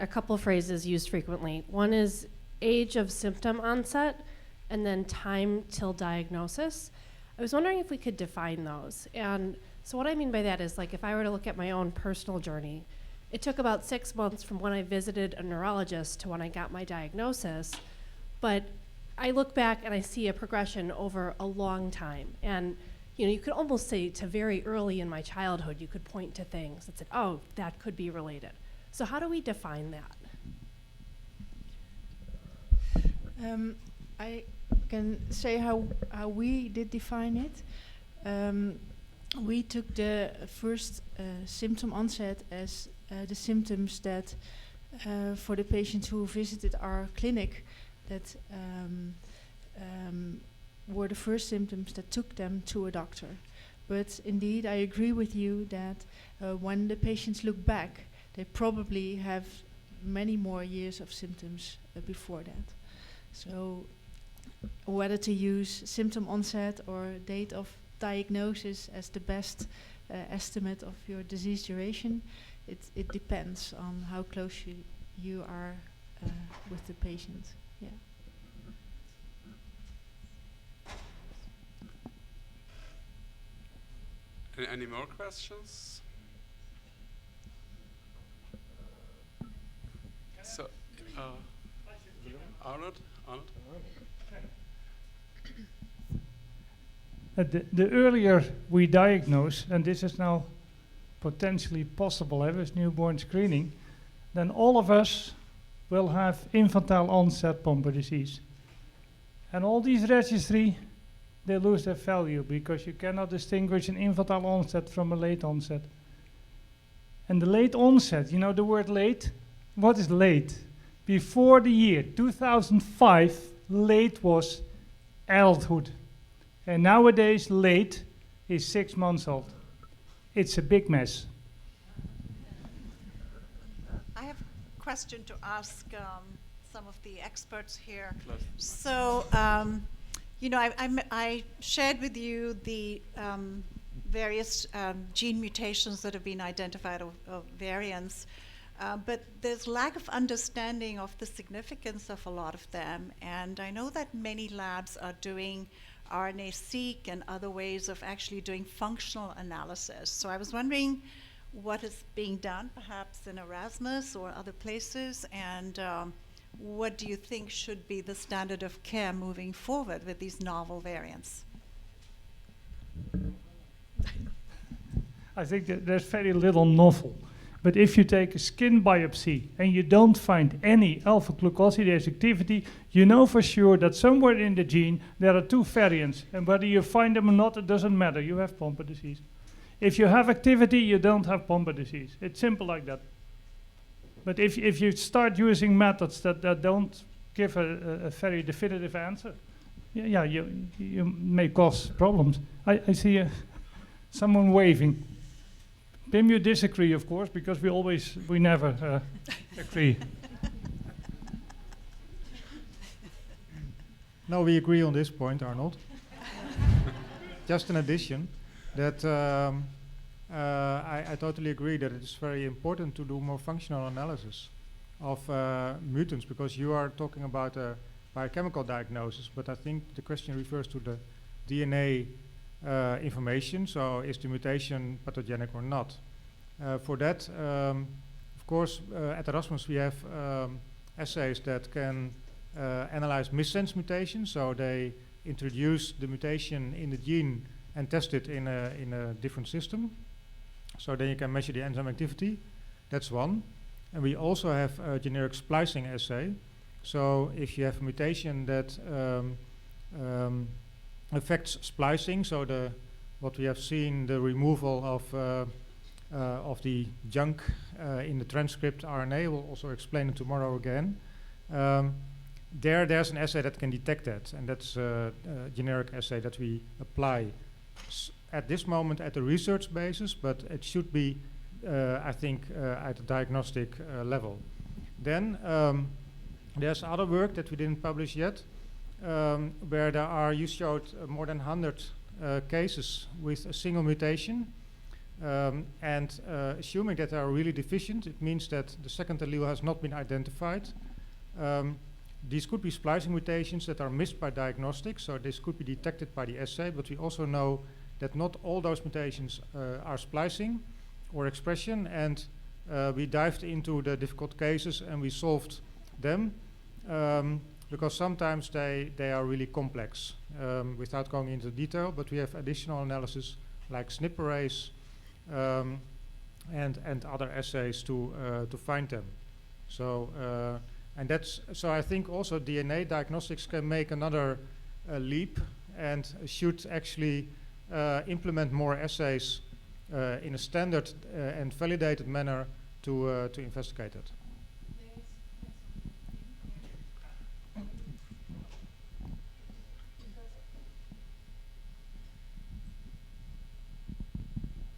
a couple phrases used frequently. One is age of symptom onset, and then time till diagnosis. I was wondering if we could define those. And so what I mean by that is, like, if I were to look at my own personal journey, it took about 6 months from when I visited a neurologist to when I got my diagnosis, but I look back and I see a progression over a long time. And you could almost say to very early in my childhood, you could point to things that said, oh, that could be related. So how do we define that? I can say how we did define it. We took the first symptom onset as the symptoms that for the patients who visited our clinic that were the first symptoms that took them to a doctor. But indeed, I agree with you that when the patients look back, they probably have many more years of symptoms before that. So whether to use symptom onset or date of diagnosis as the best estimate of your disease duration, it depends on how close you are with the patient. Yeah. Any more questions? So, Arnold? The earlier we diagnose, and this is now potentially possible with newborn screening, then all of us will have infantile onset Pompe disease. And all these registries, they lose their value because you cannot distinguish an infantile onset from a late onset. And the late onset, the word late, what is late? Before the year 2005, late was adulthood. And nowadays, late is 6 months old. It's a big mess. I have a question to ask some of the experts here. So, I shared with you the various gene mutations that have been identified of variants, but there's lack of understanding of the significance of a lot of them. And I know that many labs are doing RNA-seq and other ways of actually doing functional analysis. So I was wondering what is being done perhaps in Erasmus or other places, and what do you think should be the standard of care moving forward with these novel variants? I think that there's very little novel. But if you take a skin biopsy and you don't find any alpha-glucosidase activity, you know for sure that somewhere in the gene there are 2 variants. And whether you find them or not, it doesn't matter. You have Pompe disease. If you have activity, you don't have Pompe disease. It's simple like that. But if you start using methods that don't give a very definitive answer, you may cause problems. I see someone waving. Pim, you disagree, of course, because we never agree. No, we agree on this point, Arnold. Just an addition, that I totally agree that it is very important to do more functional analysis of mutants, because you are talking about a biochemical diagnosis, but I think the question refers to the DNA information. So is the mutation pathogenic or not? For that, of course, at Erasmus we have assays that can analyze missense mutations. So they introduce the mutation in the gene and test it in a different system. So then you can measure the enzyme activity. That's one. And we also have a generic splicing assay. So if you have a mutation that affects splicing, so what we have seen, the removal of the junk in the transcript RNA, we'll also explain it tomorrow again. There's an assay that can detect that, and that's a generic assay that we apply at this moment at a research basis, but it should be, I think, at a diagnostic level. Then there's other work that we didn't publish yet, where you showed more than 100 cases with a single mutation, And assuming that they are really deficient, it means that the second allele has not been identified. These could be splicing mutations that are missed by diagnostics, so this could be detected by the assay, but we also know that not all those mutations are splicing or expression, and we dived into the difficult cases and we solved them, because sometimes they are really complex, without going into detail, but we have additional analysis like SNP arrays and other assays to find them. So so I think also DNA diagnostics can make another leap and should actually implement more assays in a standard and validated manner to investigate it.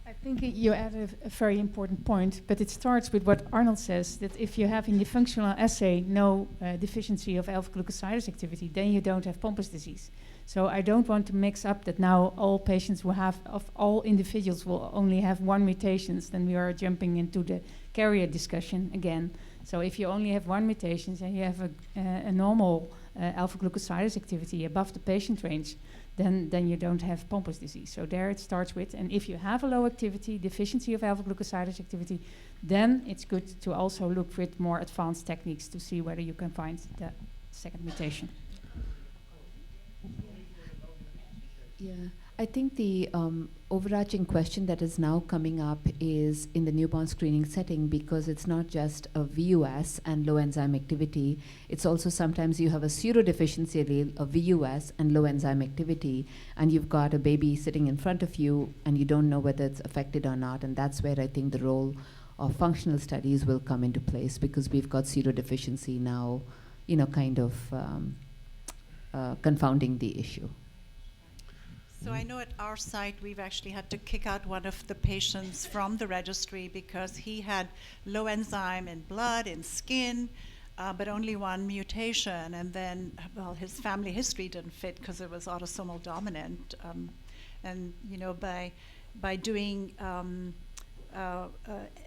I think you added a very important point, but it starts with what Arnold says, that if you have in the functional assay no deficiency of alpha-glucosidase activity, then you don't have Pompe's disease. So I don't want to mix up that now all patients will have, of all individuals will only have one mutations, then we are jumping into the carrier discussion again. So if you only have one mutation and you have a normal alpha-glucosidase activity above the patient range, then you don't have Pompe's disease. So there it starts with, and if you have a low activity, deficiency of alpha-glucosidase activity, then it's good to also look with more advanced techniques to see whether you can find the second mutation. Yeah, I think the overarching question that is now coming up is in the newborn screening setting, because it's not just a VUS and low enzyme activity, it's also sometimes you have a pseudodeficiency allele, a VUS and low enzyme activity, and you've got a baby sitting in front of you and you don't know whether it's affected or not, and that's where I think the role of functional studies will come into place, because we've got pseudodeficiency now, kind of confounding the issue. So I know at our site we've actually had to kick out one of the patients from the registry because he had low enzyme in blood, in skin, but only one mutation. And then, well, his family history didn't fit because it was autosomal dominant. And by doing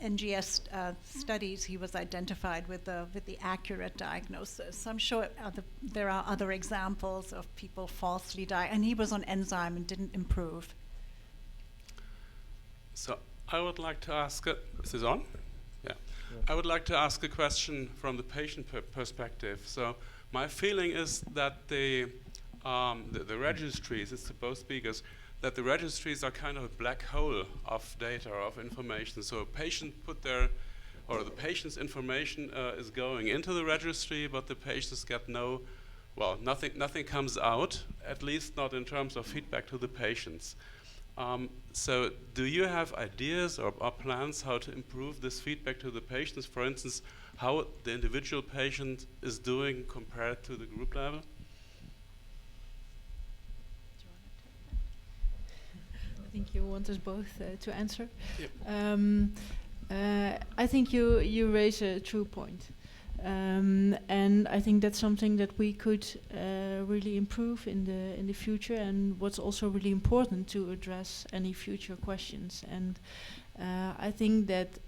NGS studies, he was identified with the accurate diagnosis. I'm sure there are other examples of people falsely and he was on enzyme and didn't improve. So I would like to ask, is this on? Yeah. I would like to ask a question from the patient perspective. So my feeling is that the registries, it's to both speakers, that the registries are kind of a black hole of data, of information. So a patient the patient's information is going into the registry, but the patients get nothing comes out, at least not in terms of feedback to the patients. So do you have ideas or plans how to improve this feedback to the patients? For instance, how the individual patient is doing compared to the group level? I think you want us both to answer. Yep. I think you raise a true point. And I think that's something that we could really improve in the future, and what's also really important to address any future questions. And I think that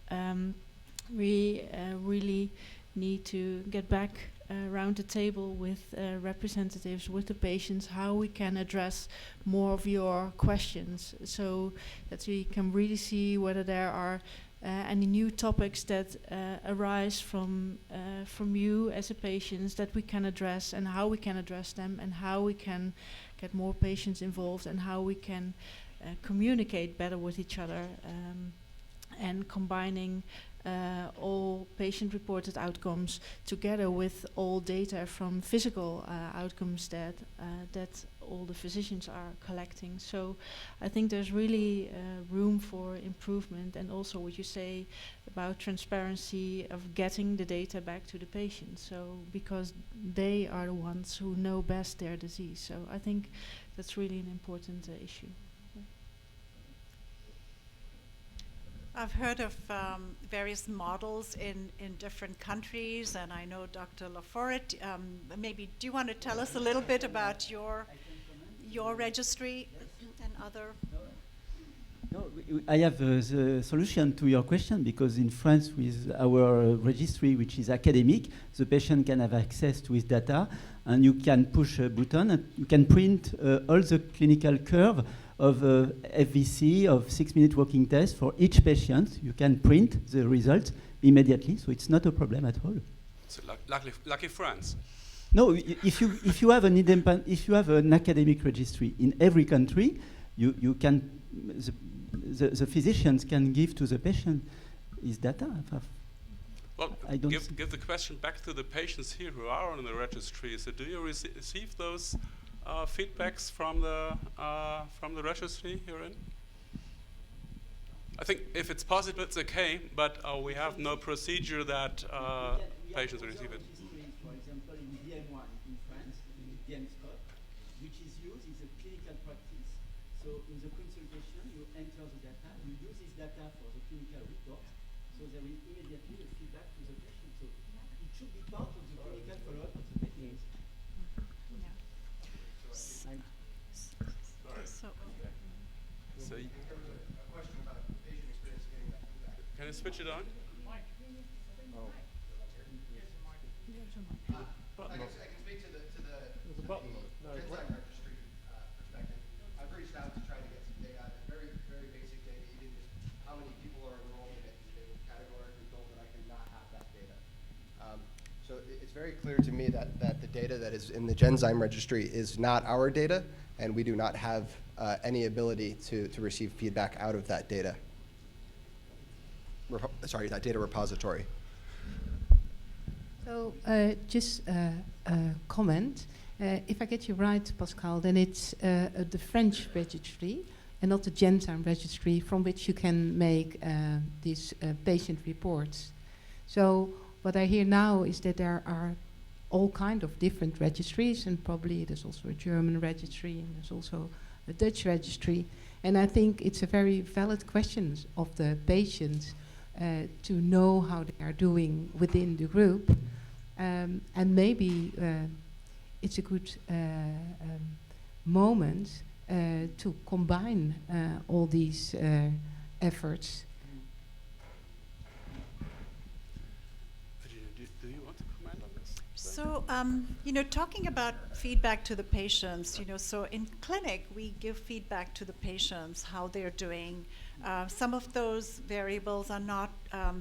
we really need to get back around the table with representatives, with the patients, how we can address more of your questions, so that we can really see whether there are any new topics that arise from you as a patient that we can address, and how we can address them, and how we can get more patients involved, and how we can communicate better with each other, and combining all patient-reported outcomes together with all data from physical outcomes that all the physicians are collecting. So I think there's really room for improvement, and also what you say about transparency of getting the data back to the patients. So because they are the ones who know best their disease. So I think that's really an important issue. I've heard of various models in different countries, and I know Dr. Laforet, maybe do you want to tell us a little bit about your registry and other? No, I have the solution to your question, because in France, with our registry, which is academic, the patient can have access to his data, and you can push a button, and you can print all the clinical curve of FVC, of 6-minute walking test for each patient. You can print the results immediately, so it's not a problem at all. So lucky France. No, if you have an academic registry in every country, you can the physicians can give to the patient his data. Well, I don't give the question back to the patients here who are on the registry. So, do you receive those feedbacks from the registry you're in? I think if it's positive, it's okay, but we have no procedure that patients receive it. For example, in DM1 in France, in DM Scott, which is used in the clinical practice. So in the consultation, you enter the data, you use this data for the clinical report, so there will immediately a feedback to the patient. So it should be part of the clinical follow-up of the patient. So can I switch it on? I can speak to the Genzyme Registry perspective. I've reached out to try to get some data, very, very basic data, even just how many people are enrolled in it. They were categorically told that I cannot have that data. So it's very clear to me that the data that is in the Genzyme Registry is not our data, and we do not have any ability to receive feedback out of that data. That data repository. So just a comment. If I get you right, Pascal, then it's the French registry and not the Genzyme registry from which you can make these patient reports. So what I hear now is that there are all kind of different registries, and probably there's also a German registry and there's also a Dutch registry. And I think it's a very valid question of the patients to know how they are doing within the group. And maybe it's a good moment to combine all these efforts. Do you want to comment on this? So, talking about feedback to the patients, so in clinic, we give feedback to the patients, how they're doing. Some of those variables are not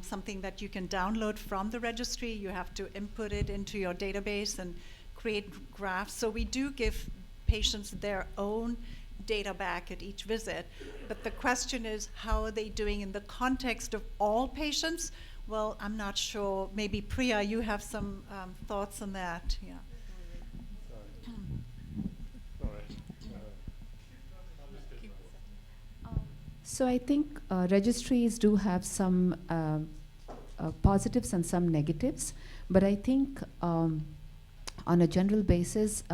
something that you can download from the registry. You have to input it into your database and create graphs. So we do give patients their own data back at each visit. But the question is, how are they doing in the context of all patients? Well, I'm not sure. Maybe Priya, you have some thoughts on that. Yeah. So I think registries do have some positives and some negatives, but I think on a general basis,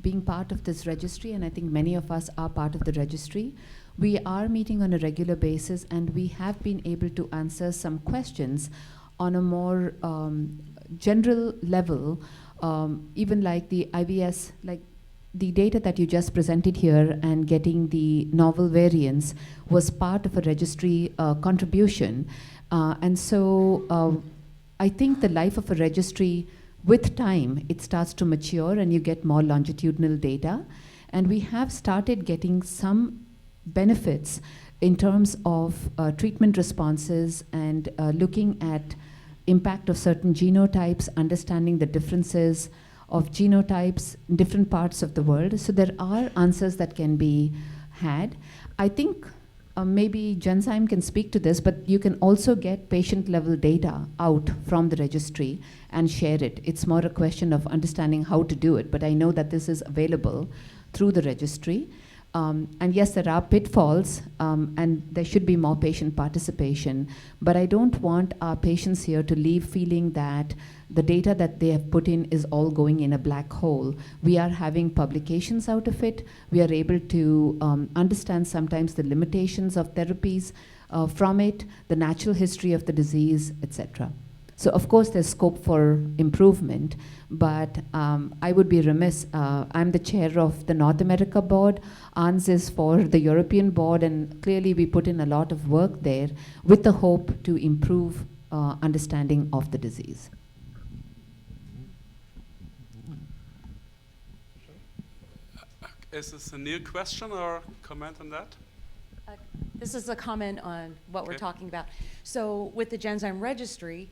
being part of this registry, and I think many of us are part of the registry, we are meeting on a regular basis, and we have been able to answer some questions on a more general level, even like the IVS, like the data that you just presented here and getting the novel variants was part of a registry contribution. And so I think the life of a registry, with time, it starts to mature and you get more longitudinal data. And we have started getting some benefits in terms of treatment responses and looking at impact of certain genotypes, understanding the differences of genotypes in different parts of the world. So there are answers that can be had. I think maybe Genzyme can speak to this, but you can also get patient-level data out from the registry and share it. It's more a question of understanding how to do it, but I know that this is available through the registry. And yes, there are pitfalls, and there should be more patient participation, but I don't want our patients here to leave feeling that the data that they have put in is all going in a black hole. We are having publications out of it. We are able to understand sometimes the limitations of therapies from it, the natural history of the disease, etc. So of course there's scope for improvement, but I would be remiss, I'm the chair of the North America board, ANS is for the European board, and clearly we put in a lot of work there with the hope to improve understanding of the disease. Is this a new question or comment on that? This is a comment on what we're Okay. talking about. So with the Genzyme Registry,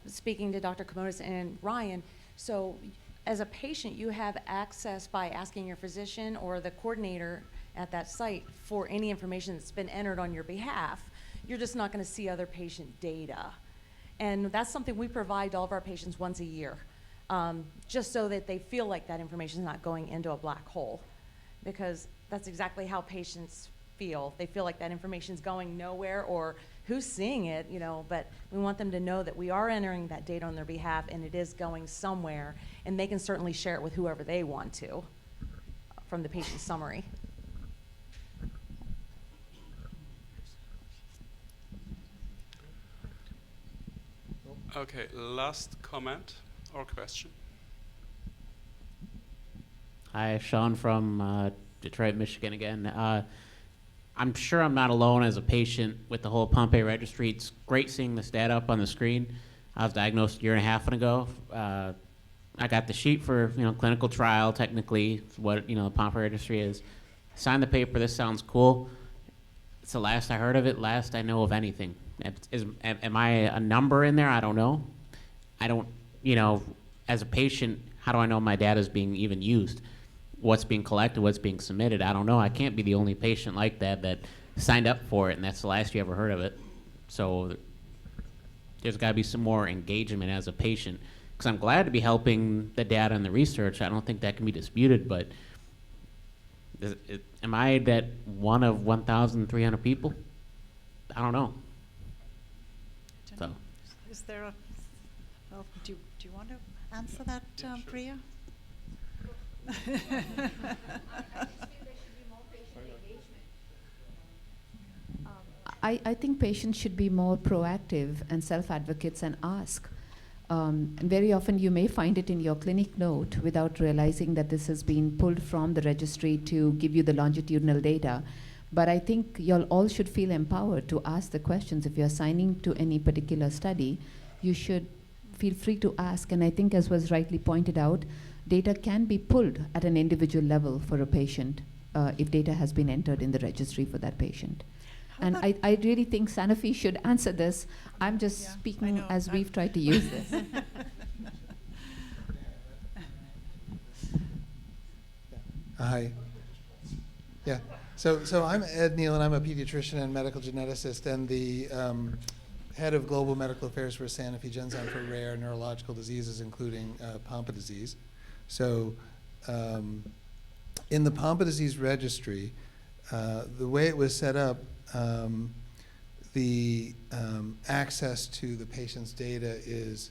speaking to Dr. Komodos and Ryan, so as a patient, you have access by asking your physician or the coordinator at that site for any information that's been entered on your behalf. You're just not going to see other patient data. And that's something we provide to all of our patients once a year, just so that they feel like that information is not going into a black hole. Because that's exactly how patients feel. They feel like that information is going nowhere, or who's seeing it, you know, but we want them to know that we are entering that data on their behalf and it is going somewhere, and they can certainly share it with whoever they want to from the patient summary. Okay, last comment or question. Hi, Sean from Detroit, Michigan again. I'm sure I'm not alone as a patient with the whole Pompe Registry. It's great seeing this data up on the screen. I was diagnosed a year and a half ago. I got the sheet for clinical trial, technically, what the Pompe Registry is. Signed the paper, this sounds cool. It's the last I heard of it, last I know of anything. Am I a number in there? I don't know. I don't, as a patient, how do I know my data is being even used? What's being collected, what's being submitted? I don't know. I can't be the only patient like that signed up for it, and that's the last you ever heard of it. So there's got to be some more engagement as a patient, because I'm glad to be helping the data and the research. I don't think that can be disputed, but am I that one of 1,300 people? I don't know. So. Is there a, well, do you want to answer that, Yeah, sure. Priya? I think patients should be more proactive and self-advocates and ask. And very often you may find it in your clinic note without realizing that this has been pulled from the registry to give you the longitudinal data. But I think you all should feel empowered to ask the questions. If you're signing to any particular study, you should feel free to ask. And I think, as was rightly pointed out, data can be pulled at an individual level for a patient if data has been entered in the registry for that patient. And I really think Sanofi should answer this. I'm just speaking as we've tried to use this. Hi. Yeah. So I'm Ed Neal, and I'm a pediatrician and medical geneticist, and the head of global medical affairs for Sanofi Genzyme for rare neurological diseases, including Pompe disease. So in the Pompe disease registry, the way it was set up, the access to the patient's data is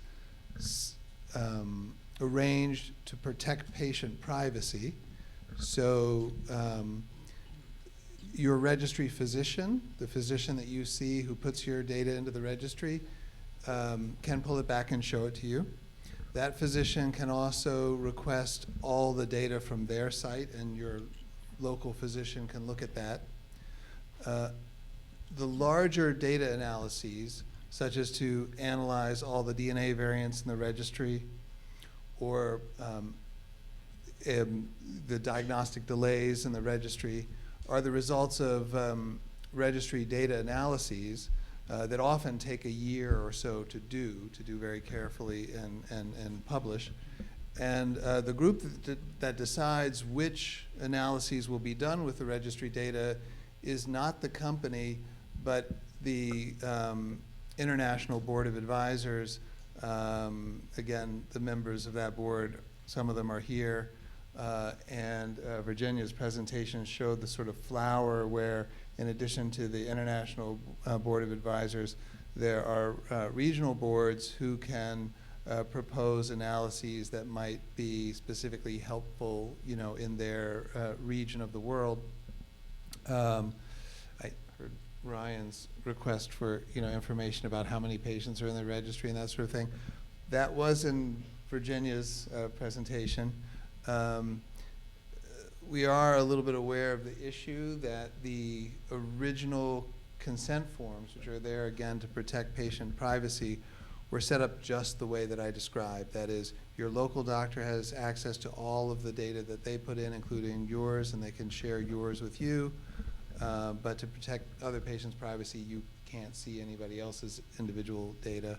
arranged to protect patient privacy. So your registry physician, the physician that you see who puts your data into the registry, can pull it back and show it to you. That physician can also request all the data from their site, and your local physician can look at that. The larger data analyses, such as to analyze all the DNA variants in the registry, or the diagnostic delays in the registry, are the results of registry data analyses that often take a year or so to do very carefully and publish. And the group that decides which analyses will be done with the registry data is not the company, but the International Board of Advisors. Again, the members of that board, some of them are here. And Virginia's presentation showed the sort of flower where, in addition to the International Board of Advisors, there are regional boards who can propose analyses that might be specifically helpful, in their region of the world. I heard Ryan's request for information about how many patients are in the registry and that sort of thing. That was in Virginia's presentation. We are a little bit aware of the issue that the original consent forms, which are there again to protect patient privacy, were set up just the way that I described. That is, your local doctor has access to all of the data that they put in, including yours, and they can share yours with you. But to protect other patients' privacy, you can't see anybody else's individual data.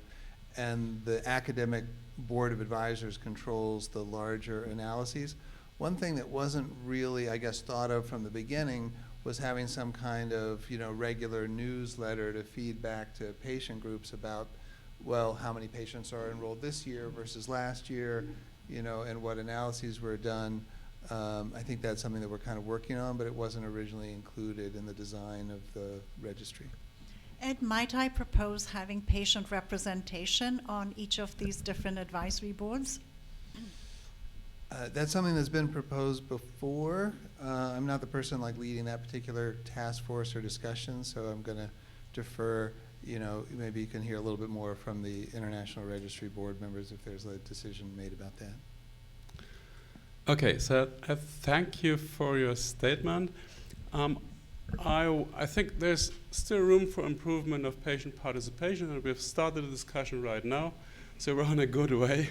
And the academic board of advisors controls the larger analyses. One thing that wasn't really, I guess, thought of from the beginning was having some kind of regular newsletter to feed back to patient groups about, well, how many patients are enrolled this year versus last year, and what analyses were done. I think that's something that we're kind of working on, but it wasn't originally included in the design of the registry. Ed, might I propose having patient representation on each of these different advisory boards? That's something that's been proposed before. I'm not the person leading that particular task force or discussion, so I'm going to defer. Maybe you can hear a little bit more from the International Registry board members if there's a decision made about that. Okay, so I thank you for your statement. I think there's still room for improvement of patient participation, and we've started a discussion right now, so we're on a good way,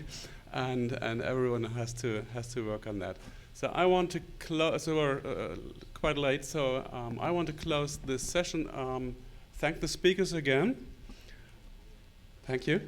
and everyone has to work on that. So I want to close. So we're quite late, so I want to close this session. Thank the speakers again. Thank you.